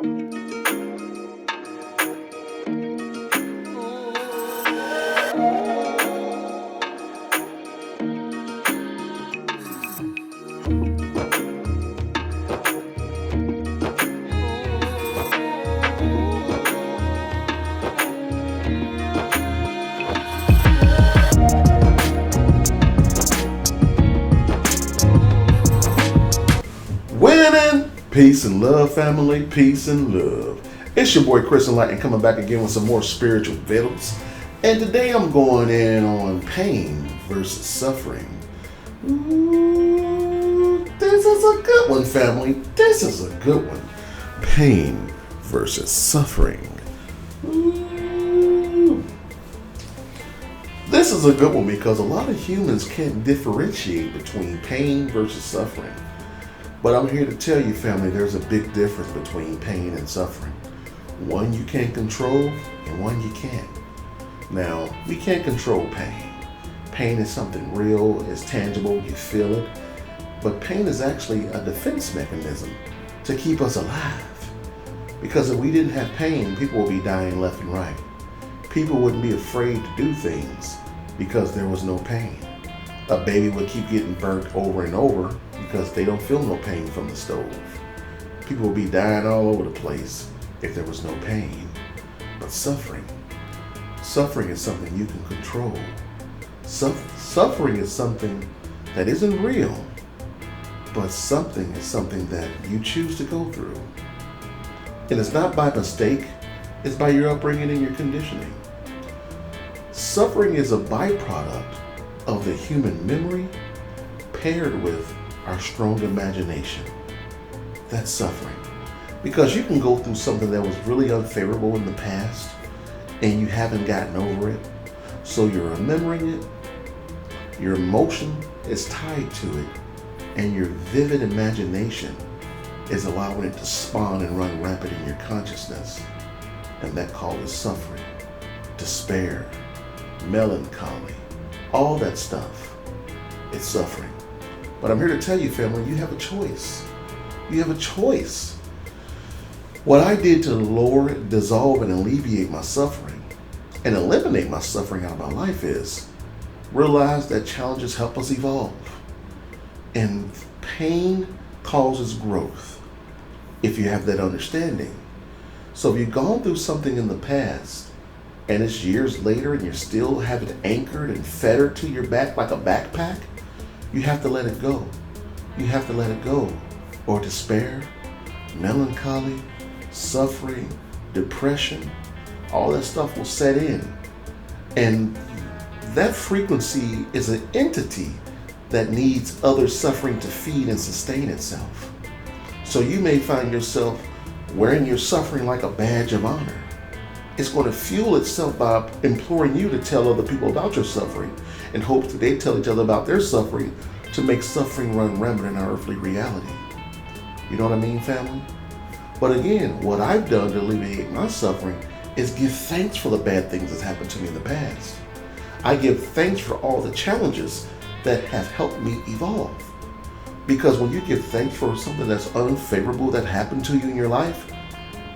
Winning! Peace and love, family. Peace and love. It's your boy Chris Enlightened coming back again with some more spiritual vittles. And today I'm going in on pain versus suffering. Ooh, this is a good one, family. This is a good one. Pain versus suffering. Ooh. This is a good one because a lot of humans can't differentiate between pain versus suffering. But I'm here to tell you, family, there's a big difference between pain and suffering. One you can control and one you can't. Now, we can't control pain. Pain is something real, it's tangible, you feel it. But pain is actually a defense mechanism to keep us alive. Because if we didn't have pain, people would be dying left and right. People wouldn't be afraid to do things because there was no pain. A baby would keep getting burnt over and over because they don't feel no pain from the stove. People would be dying all over the place if there was no pain. But suffering is something you can control. Suffering is something that isn't real, but something is something that you choose to go through. And it's not by mistake, it's by your upbringing and your conditioning. Suffering is a byproduct of the human memory paired with our strong imagination. That's suffering. Because you can go through something that was really unfavorable in the past and you haven't gotten over it. So you're remembering it, your emotion is tied to it, and your vivid imagination is allowing it to spawn and run rampant in your consciousness. And that causes suffering, despair, melancholy, all that stuff. It's suffering. But I'm here to tell you, family, you have a choice. You have a choice. What I did to lower, dissolve, and alleviate my suffering and eliminate my suffering out of my life is realize that challenges help us evolve. And pain causes growth if you have that understanding. So if you've gone through something in the past and it's years later and you're still have it anchored and fettered to your back like a backpack, you have to let it go. You have to let it go. Or despair, melancholy, suffering, depression, all that stuff will set in. And that frequency is an entity that needs other suffering to feed and sustain itself. So you may find yourself wearing your suffering like a badge of honor. It's going to fuel itself by imploring you to tell other people about your suffering in hopes that they tell each other about their suffering to make suffering run rampant in our earthly reality. You know what I mean, family? But again, what I've done to alleviate my suffering is give thanks for the bad things that happened to me in the past. I give thanks for all the challenges that have helped me evolve. Because when you give thanks for something that's unfavorable that happened to you in your life,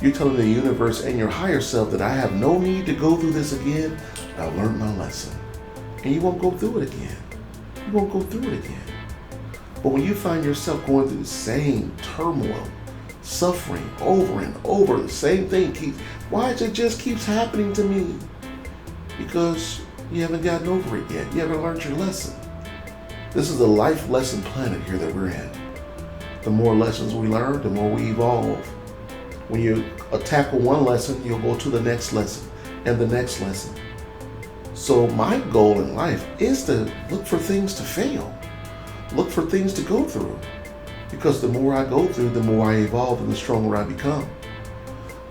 you're telling the universe and your higher self that I have no need to go through this again. I learned my lesson. And you won't go through it again. You won't go through it again. But when you find yourself going through the same turmoil, suffering over and over, the same thing why it just keeps happening to me? Because you haven't gotten over it yet. You haven't learned your lesson. This is a life lesson planet here that we're in. The more lessons we learn, the more we evolve. When you tackle one lesson, you'll go to the next lesson and the next lesson. So my goal in life is to look for things to fail. Look for things to go through. Because the more I go through, the more I evolve and the stronger I become.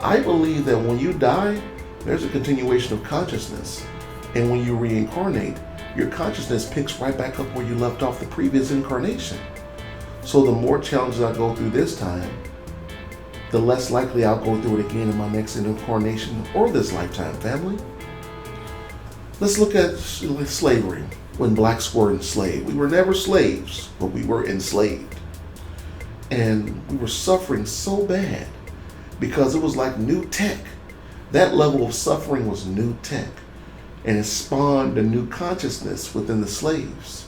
I believe that when you die, there's a continuation of consciousness. And when you reincarnate, your consciousness picks right back up where you left off the previous incarnation. So the more challenges I go through this time, the less likely I'll go through it again in my next incarnation or this lifetime, family. Let's look at slavery. When blacks were enslaved, we were never slaves, but we were enslaved. And we were suffering so bad because it was like new tech. That level of suffering was new tech, and it spawned a new consciousness within the slaves.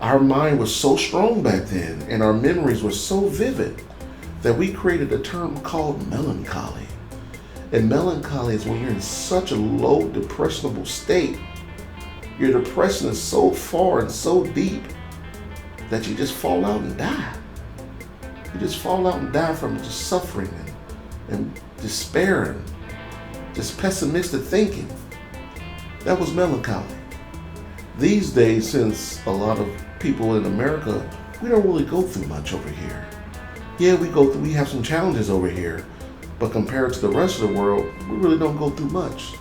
Our mind was so strong back then, and our memories were so vivid, that we created a term called melancholy. And melancholy is when you're in such a low, depressionable state. Your depression is so far and so deep that you just fall out and die. You just fall out and die from just suffering and despair and just pessimistic thinking. That was melancholy. These days, since a lot of people in America, we don't really go through much over here. Yeah, we have some challenges over here, but compared to the rest of the world, we really don't go through much.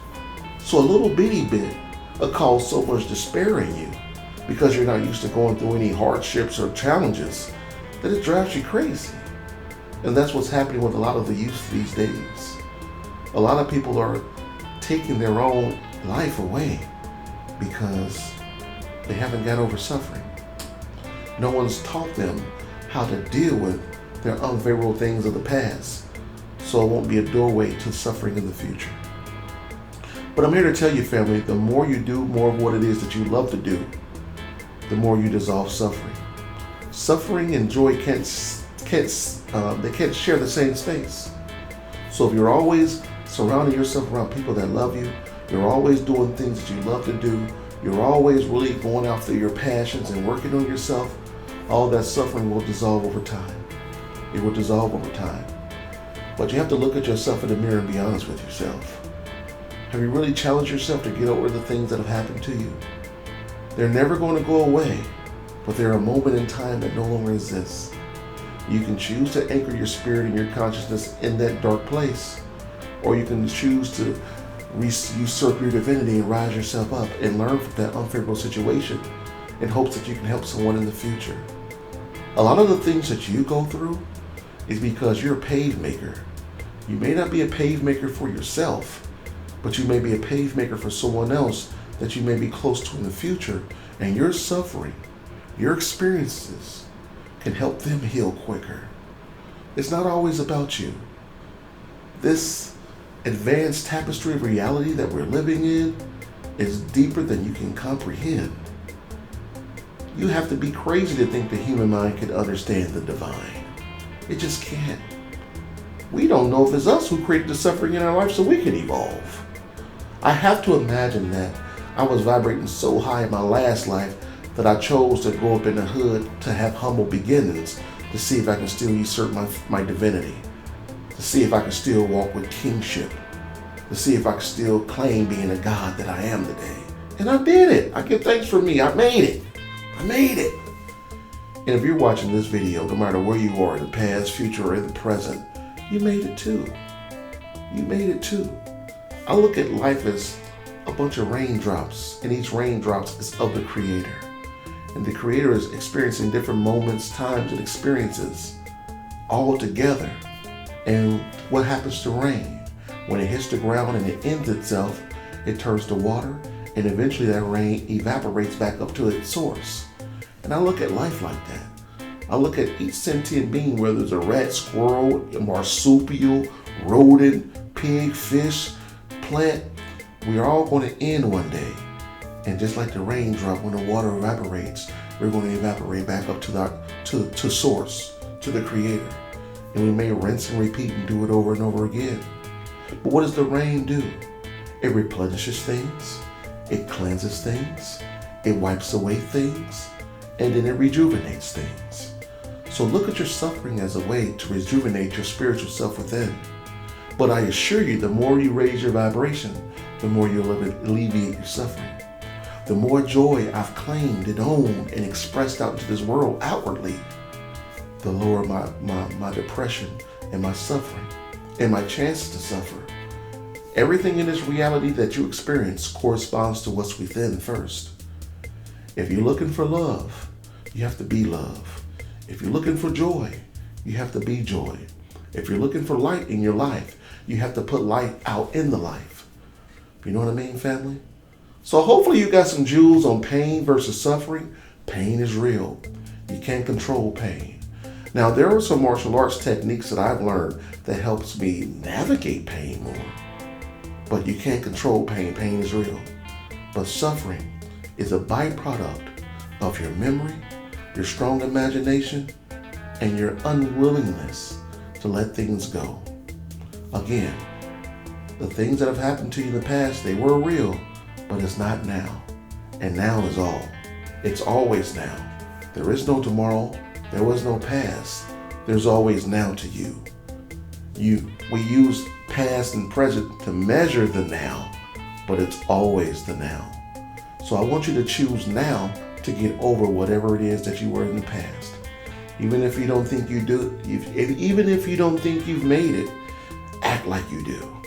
So a little bitty bit will cause so much despair in you because you're not used to going through any hardships or challenges that it drives you crazy. And that's what's happening with a lot of the youth these days. A lot of people are taking their own life away because they haven't got over suffering. No one's taught them how to deal with their unfavorable things of the past, so it won't be a doorway to suffering in the future. But I'm here to tell you, family, the more you do more of what it is that you love to do, the more you dissolve suffering. Suffering and joy can't share the same space. So if you're always surrounding yourself around people that love you, you're always doing things that you love to do, you're always really going after your passions and working on yourself, all that suffering will dissolve over time. It will dissolve over time. But you have to look at yourself in the mirror and be honest with yourself. Have you really challenged yourself to get over the things that have happened to you? They're never going to go away, but they're a moment in time that no longer exists. You can choose to anchor your spirit and your consciousness in that dark place, or you can choose to usurp your divinity and rise yourself up and learn from that unfavorable situation in hopes that you can help someone in the future. A lot of the things that you go through is because you're a pave maker. You may not be a pave maker for yourself, but you may be a pave maker for someone else that you may be close to in the future, and your suffering, your experiences can help them heal quicker. It's not always about you. This advanced tapestry of reality that we're living in is deeper than you can comprehend. You have to be crazy to think the human mind can understand the divine. It just can't. We don't know if it's us who created the suffering in our life so we can evolve. I have to imagine that I was vibrating so high in my last life that I chose to grow up in the hood to have humble beginnings to see if I can still usurp my divinity, to see if I can still walk with kingship, to see if I can still claim being a god that I am today. And I did it. I give thanks for me. I made it. And if you're watching this video, no matter where you are, in the past, future, or in the present, you made it too. You made it too. I look at life as a bunch of raindrops, and each raindrops is of the Creator. And the Creator is experiencing different moments, times, and experiences all together. And what happens to rain? When it hits the ground and it ends itself, it turns to water, and eventually that rain evaporates back up to its source. And I look at life like that. I look at each sentient being, whether it's a rat, squirrel, a marsupial, rodent, pig, fish, plant, we are all going to end one day. And just like the raindrop, when the water evaporates, we're going to evaporate back up to source, to the Creator. And we may rinse and repeat and do it over and over again. But what does the rain do? It replenishes things, it cleanses things, it wipes away things, and then it rejuvenates things. So look at your suffering as a way to rejuvenate your spiritual self within. But I assure you, the more you raise your vibration, the more you'll alleviate your suffering. The more joy I've claimed and owned and expressed out into this world outwardly, the lower my depression and my suffering and my chances to suffer. Everything in this reality that you experience corresponds to what's within first. If you're looking for love, you have to be love. If you're looking for joy, you have to be joy. If you're looking for light in your life, you have to put light out in the life. You know what I mean, family? So hopefully you got some jewels on pain versus suffering. Pain is real. You can't control pain. Now, there are some martial arts techniques that I've learned that helps me navigate pain more. But you can't control pain. Pain is real. But suffering is a byproduct of your memory, your strong imagination, and your unwillingness to let things go. Again, the things that have happened to you in the past, they were real, but it's not now. And now is all. It's always now. There is no tomorrow. There was no past. There's always now to you. We use past and present to measure the now, but it's always the now. So I want you to choose now to get over whatever it is that you were in the past. Even if you don't think you do, even if you don't think you've made it, act like you do.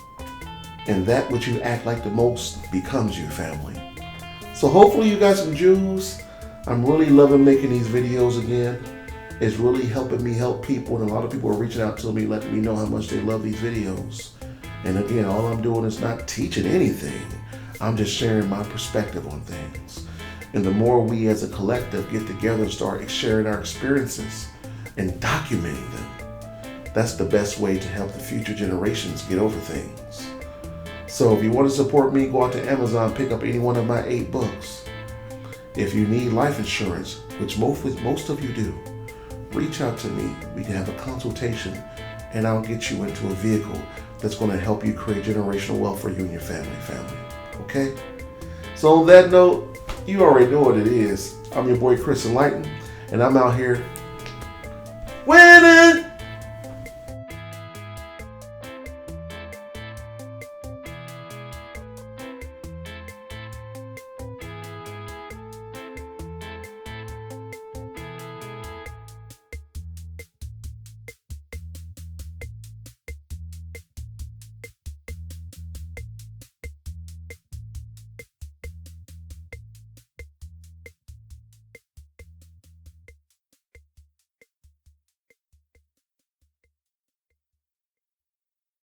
And that which you act like the most becomes you, family. So hopefully you got some jewels. I'm really loving making these videos again. It's really helping me help people, and a lot of people are reaching out to me, letting me know how much they love these videos. And again, all I'm doing is not teaching anything. I'm just sharing my perspective on things. And the more we as a collective get together and start sharing our experiences and documenting them, that's the best way to help the future generations get over things. So if you want to support me, go out to Amazon, pick up any one of my 8 books. If you need life insurance, which most of you do, reach out to me. We can have a consultation, and I'll get you into a vehicle that's going to help you create generational wealth for you and your family. Okay? So on that note, you already know what it is. I'm your boy Chris Enlightened, and I'm out here